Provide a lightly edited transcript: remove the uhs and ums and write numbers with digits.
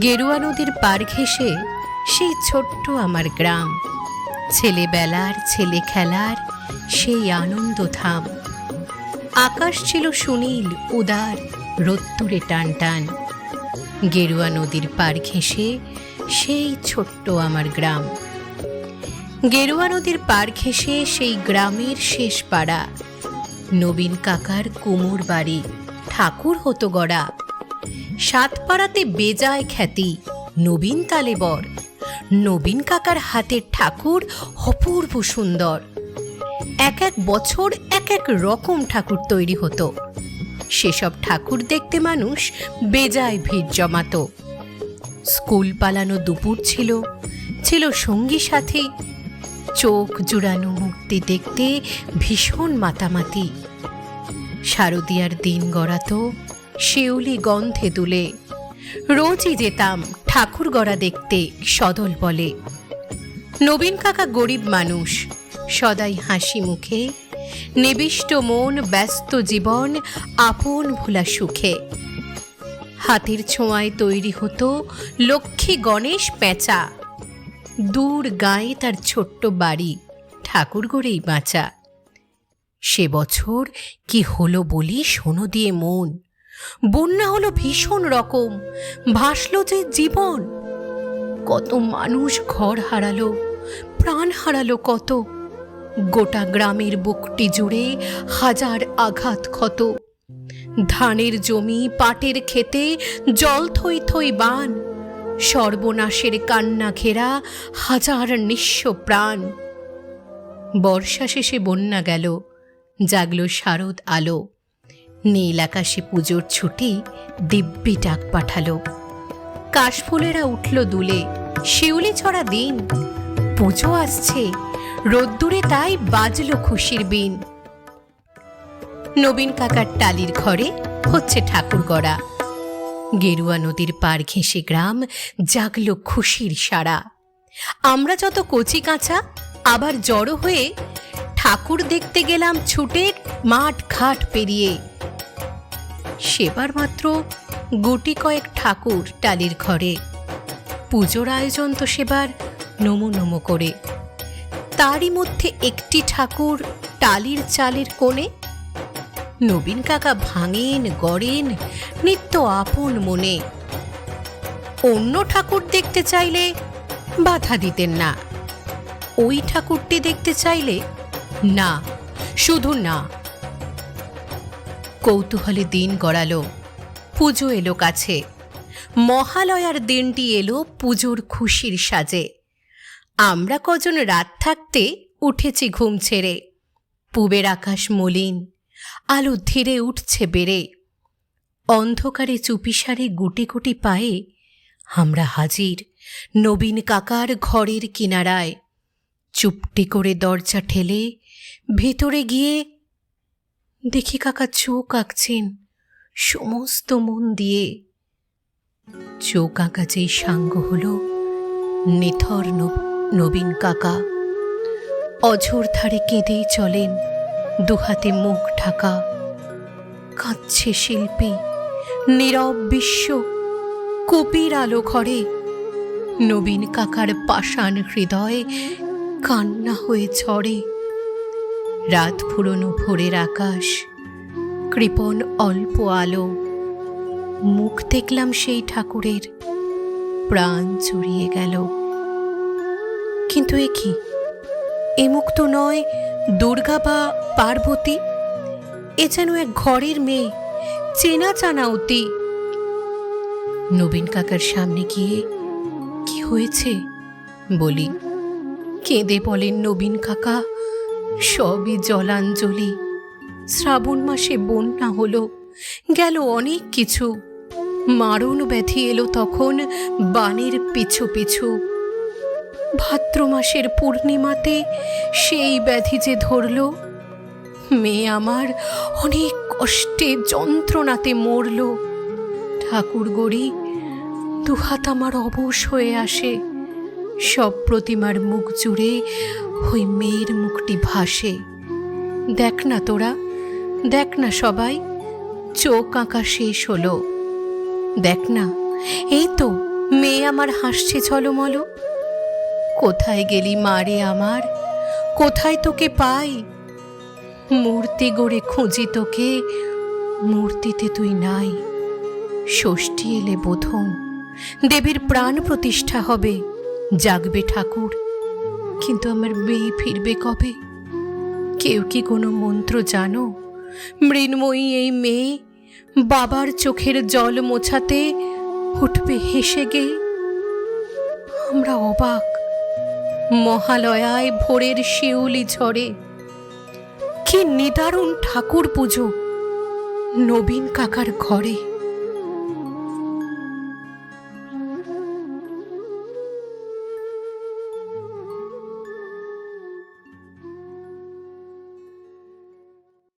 গেরুয়া নদীর পার ঘেঁষে সেই ছোট্ট আমার গ্রাম, ছেলেবেলার ছেলে খেলার সেই আনন্দধাম। আকাশ ছিল সুনীল উদার, রোদ্দুরে টান টান। গেরুয়া নদীর পার ঘেঁষে সেই ছোট্ট আমার গ্রাম। গেরুয়া নদীর পার ঘেঁষে সেই গ্রামের শেষ পাড়া, নবীন কাকার কুমোর বাড়ি, ঠাকুর হতো গড়া। সাত পাড়াতে বেজায় খ্যাতি, নবীন তালেবর। নবীন কাকার হাতের ঠাকুর অপূর্ব সুন্দর। এক এক বছর এক এক রকম ঠাকুর তৈরি হতো। সেসব ঠাকুর দেখতে মানুষ বেজায় ভিড় জমাতো। স্কুল পালানো দুপুর ছিল, ছিল সঙ্গী সাথী। চোখ জুড়ানো মূর্তি দেখতে ভীষণ মাতামাতি। শারদিয়ার দিন গড়াতো শিউলি গন্ধে দুলে। রোজই যেতাম ঠাকুর গড়া দেখতে সদল বলে। নবীন কাকা গরিব মানুষ, সদাই হাসি মুখে, নিবিষ্ট মন, ব্যস্ত জীবন, আপন ভোলা সুখে। হাতের ছোঁয়ায় তৈরি হতো লক্ষ্মী গণেশ পেঁচা। দূর গায়ে তার ছোট্ট বাড়ি, ঠাকুর গড়েই বাঁচা। সে বছর কি হলো বলি শোনো দিয়ে মন। বন্যা হলো ভীষণ রকম, ভাসলো যে জীবন। কত মানুষ ঘর হারালো, প্রাণ হারালো কত। গোটা গ্রামের বুকটি জুড়ে হাজার আঘাত ক্ষত। ধানের জমি, পাটের খেতে জল থই থই বান। সর্বনাশের কান্না ঘেরা হাজার নিঃস্ব প্রাণ। বর্ষা শেষে বন্যা গেল, জাগলো শারদ আলো। নীল আকাশে পুজোর ছুটি দিব্যি ডাক পাঠালো। কাশফুলেরা উঠল দুলে, শিউলি ছড়া দিন। পুজো আসছে, রোদ্দুরে তাই বাজলো খুশির বিন। নবীন কাকার টালির ঘরে হচ্ছে ঠাকুর গড়া। গেরুয়া নদীর পার ঘেঁষে গ্রাম জাগলো খুশির সারা। আমরা যত কচি কাঁচা আবার জড়ো হয়ে ঠাকুর দেখতে গেলাম ছুটে মাঠ ঘাট পেরিয়ে। সেবার মাত্র গুটি কয়েক ঠাকুর টালির ঘরে। পুজোর আয়োজন তো সেবার নমো নমো করে। তারই মধ্যে একটি ঠাকুর টালির চালের কোণে। নবীন কাকা ভাঙেন গড়েন নিত্য আপন মনে। অন্য ঠাকুর দেখতে চাইলে বাধা দিতেন না, ওই ঠাকুরটি দেখতে চাইলে না, শুধু না। কৌতূহলে দিন গড়ালো, পুজো এলো কাছে। মহালয়ার দিনটি এলো পুজোর খুশির সাজে। আমরা কজন রাত থাকতে উঠেছি ঘুম ছেড়ে। পূবের আকাশ মলিন, আলো ধীরে উঠছে বেড়ে। অন্ধকারে চুপিসারে গুটি গুটি পায়ে আমরা হাজির নবীন কাকার ঘরের কিনারায়। চুপটি করে দরজা ঠেলে ভেতরে গিয়ে দেখি কাকা চোখ আঁকছেন সমস্ত মন দিয়ে। চোখ আঁকা যেই সাঙ্গ হলো নিথর নবীন কাকা। অঝোর ধারে কেঁদেই চলেন, দুহাতে মুখ ঢাকা। কাঁদছে শিল্পী, নীরব বিশ্ব, কপির আলো ঘরে। নবীন কাকার পাষাণ হৃদয় কান্না হয়ে ঝরে। রাত ফুরোনো ভোরের আকাশ, কৃপণ অল্প আলো। মুখ দেখলাম সেই ঠাকুরের, প্রাণ জুড়িয়ে গেল। কিন্তু এ কি, এ মুখ তো নয় দুর্গা বা পার্বতী। এ যেন এক ঘরের মেয়ে, চেনা চানা অতি। নবীন কাকার সামনে গিয়ে কি হয়েছে বলি। কেঁদে বলেন নবীন কাকা, সবই জলাঞ্জলি। শ্রাবণ মাসে বন্যা হলো, গেল অনেক কিছু। মারণ ব্যাধি এলো তখন বানের পিছু পিছু। ভাদ্র মাসের পূর্ণিমাতে সেই ব্যাধি যে ধরল। মেয়ে আমার অনেক কষ্টে যন্ত্রণাতে মরল। ঠাকুর গড়ি দুহাত আমার অবশ হয়ে আসে। সব প্রতিমার মুখ জুড়ে ওই মেয়ের মুখটি ভাসে। দেখ না তোরা, দেখ না সবাই, চোখ আঁকা শেষ হলো। দেখ না, এই তো মেয়ে আমার হাসছে ঝলমল। কোথায় গেলি মারে আমার, কোথায় তোকে পাই? মূর্তি গড়ে খুঁজি তোকে, মূর্তিতে তুই নাই। ষষ্ঠী এলে বোধন, দেবীর প্রাণ প্রতিষ্ঠা হবে, জাগবে ঠাকুর, কিন্তু আমার মেয়ে ফিরবে কবে? কেউ কি কোনো মন্ত্র জানো? মৃন্ময়ী এই মেয়ে বাবার চোখের জল মোছাতে উঠবে হেসে গে। আমরা অবাক, মহালয়ায় ভোরের শিউলি ঝরে। কি নিদারুণ ঠাকুর পুজো নবীন কাকার ঘরে।